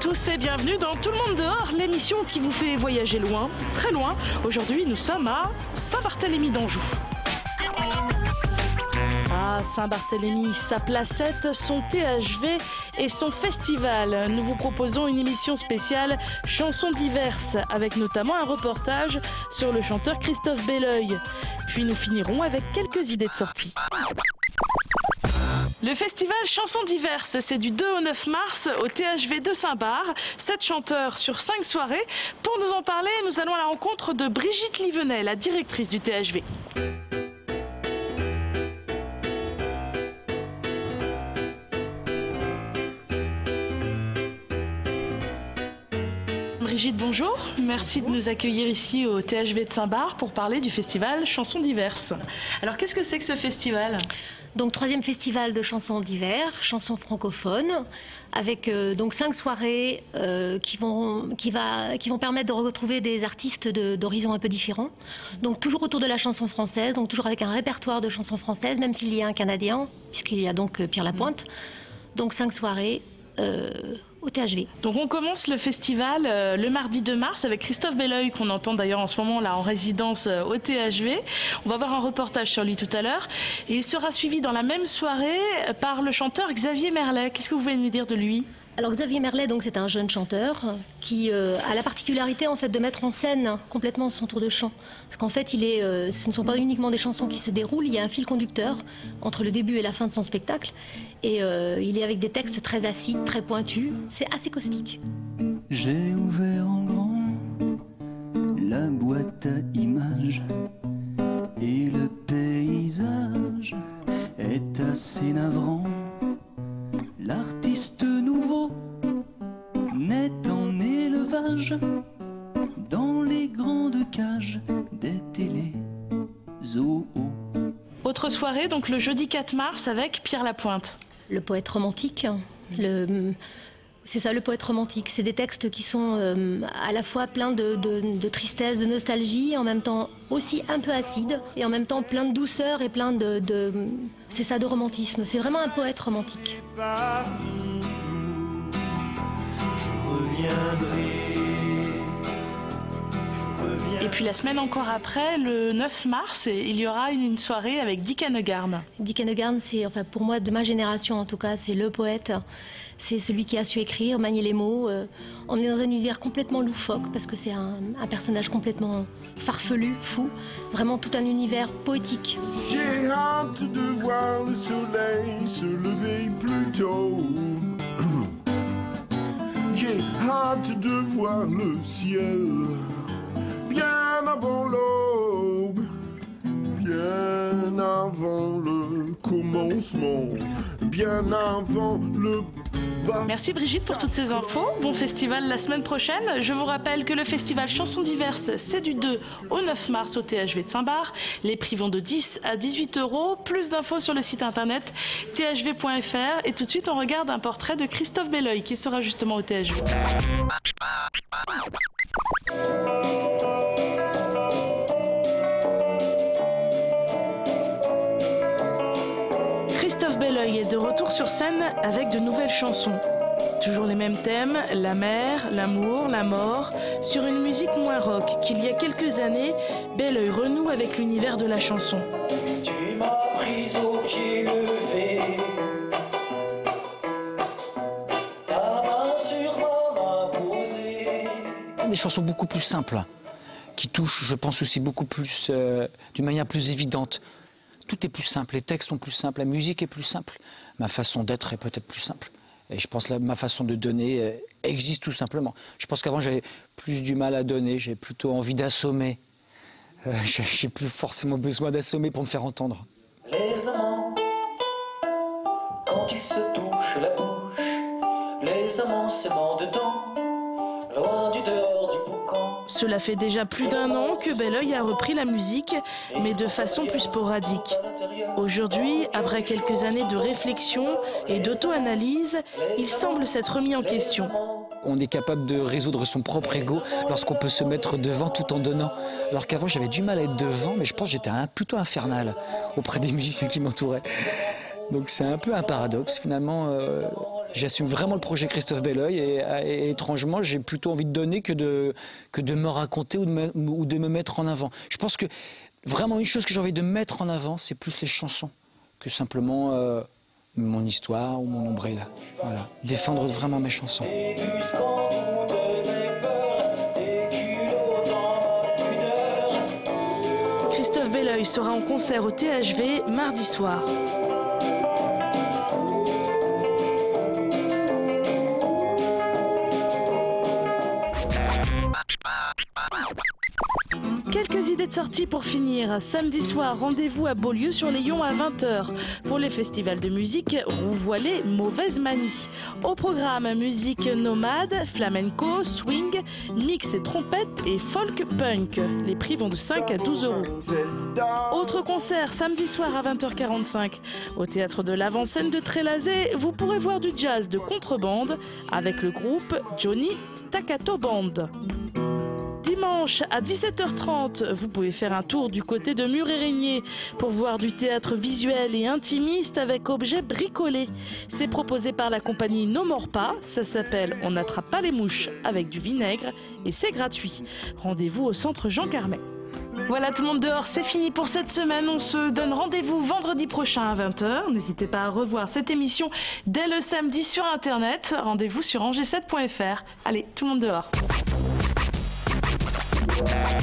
tous et bienvenue dans Tout le monde dehors, l'émission qui vous fait voyager loin, très loin. Aujourd'hui, nous sommes à Saint-Barthélemy d'Anjou. Ah, Saint-Barthélemy, sa placette, son THV et son festival. Nous vous proposons une émission spéciale chansons diverses, avec notamment un reportage sur le chanteur Christophe Belleuil. Puis nous finirons avec quelques idées de sortie. Le festival Chansons diverses, c'est du 2 au 9 mars au THV de Saint-Barth. 7 chanteurs sur 5 soirées. Pour nous en parler, nous allons à la rencontre de Brigitte Livenet, la directrice du THV. Brigitte, bonjour. Merci de nous accueillir ici au THV de Saint-Barth pour parler du festival Chansons diverses. Alors, qu'est-ce que c'est que ce festival ? Donc, 3e festival de chansons d'hiver, chansons francophones, avec donc 5 soirées qui vont permettre de retrouver des artistes d'horizons un peu différents. Donc, toujours autour de la chanson française, donc toujours avec un répertoire de chansons françaises, même s'il y a un Canadien, puisqu'il y a donc Pierre Lapointe. Donc, 5 soirées au THV. Donc on commence le festival le mardi 2 mars avec Christophe Belleuil, qu'on entend d'ailleurs en ce moment là en résidence au THV. On va voir un reportage sur lui tout à l'heure. Et il sera suivi dans la même soirée par le chanteur Xavier Merlet. Qu'est-ce que vous pouvez nous dire de lui ? Alors Xavier Merlet, donc c'est un jeune chanteur qui a la particularité en fait de mettre en scène complètement son tour de chant. Parce qu'en fait, ce ne sont pas uniquement des chansons qui se déroulent, il y a un fil conducteur entre le début et la fin de son spectacle. Et il est avec des textes très acides, très pointus. C'est assez caustique. J'ai ouvert en grand la boîte à images et le paysage est assez navrant. L'artiste nouveau naît en élevage dans les grandes cages des télé-zoos. Autre soirée, donc le jeudi 4 mars avec Pierre Lapointe. Le poète romantique, c'est ça le poète romantique. C'est des textes qui sont à la fois pleins de tristesse, de nostalgie, en même temps aussi un peu acides, et en même temps plein de douceur et plein c'est ça, de romantisme. C'est vraiment un poète romantique. Et puis la semaine encore après, le 9 mars, il y aura une soirée avec Dick Annegarn. Dick Annegarn, c'est, enfin pour moi, de ma génération en tout cas, c'est le poète. C'est celui qui a su écrire, manier les mots. On est dans un univers complètement loufoque parce que c'est un personnage complètement farfelu, fou. Vraiment tout un univers poétique. J'ai hâte de voir le soleil se lever plus tôt. J'ai hâte de voir le ciel bien avant l'aube, bien avant le commencement, bien avant le... Merci Brigitte pour toutes ces infos. Bon festival la semaine prochaine. Je vous rappelle que le festival Chansons diverses, c'est du 2 au 9 mars au THV de Saint-Barth. Les prix vont de 10 à 18 €. Plus d'infos sur le site internet thv.fr. Et tout de suite, on regarde un portrait de Christophe Belleuil qui sera justement au THV. Christophe Belleuil est de retour sur scène avec de nouvelles chansons. Toujours les mêmes thèmes, la mer, l'amour, la mort, sur une musique moins rock qu'il y a quelques années, Belleuil renoue avec l'univers de la chanson. Tu m'as prise au pied levé, ta main sur ma main posée. Des chansons beaucoup plus simples, qui touchent, je pense aussi beaucoup plus, d'une manière plus évidente. Tout est plus simple, les textes sont plus simples, la musique est plus simple, ma façon d'être est peut-être plus simple. Et je pense que ma façon de donner existe tout simplement. Je pense qu'avant j'avais plus du mal à donner, j'avais plutôt envie d'assommer. J'ai plus forcément besoin d'assommer pour me faire entendre. Les amants, quand ils se touchent la bouche, les amants s'aimant dedans, loin du dehors du boucan. Cela fait déjà plus d'1 an que Belleuil a repris la musique, mais de façon plus sporadique. Aujourd'hui, après quelques années de réflexion et d'auto-analyse, il semble s'être remis en question. On est capable de résoudre son propre ego lorsqu'on peut se mettre devant tout en donnant. Alors qu'avant, j'avais du mal à être devant, mais je pense que j'étais plutôt infernal auprès des musiciens qui m'entouraient. Donc c'est un peu un paradoxe. Finalement, J'assume vraiment le projet Christophe Belleuil et étrangement, j'ai plutôt envie de donner que de me raconter ou de me mettre en avant. Je pense que vraiment une chose que j'ai envie de mettre en avant, c'est plus les chansons que simplement mon histoire ou mon nombril. Voilà, défendre vraiment mes chansons. Christophe Belleuil sera en concert au THV mardi soir. Quelques idées de sortie pour finir. Samedi soir, rendez-vous à Beaulieu-sur-Layon à 20h pour les festivals de musique Rouvoilé Mauvaise Manie. Au programme, musique nomade, flamenco, swing, mix et trompette et folk punk. Les prix vont de 5 à 12 euros. Autre concert, samedi soir à 20h45. Au théâtre de l'Avant-Scène de Trélazé, vous pourrez voir du jazz de contrebande avec le groupe Johnny Staccato Band. Dimanche à 17h30, vous pouvez faire un tour du côté de Mur-et-Régnier pour voir du théâtre visuel et intimiste avec objets bricolés. C'est proposé par la compagnie No More Pas. Ça s'appelle On n'attrape pas les mouches avec du vinaigre et c'est gratuit. Rendez-vous au centre Jean Carmet. Voilà tout le monde dehors, c'est fini pour cette semaine. On se donne rendez-vous vendredi prochain à 20h. N'hésitez pas à revoir cette émission dès le samedi sur Internet. Rendez-vous sur angers7.fr. Allez, tout le monde dehors. Bye.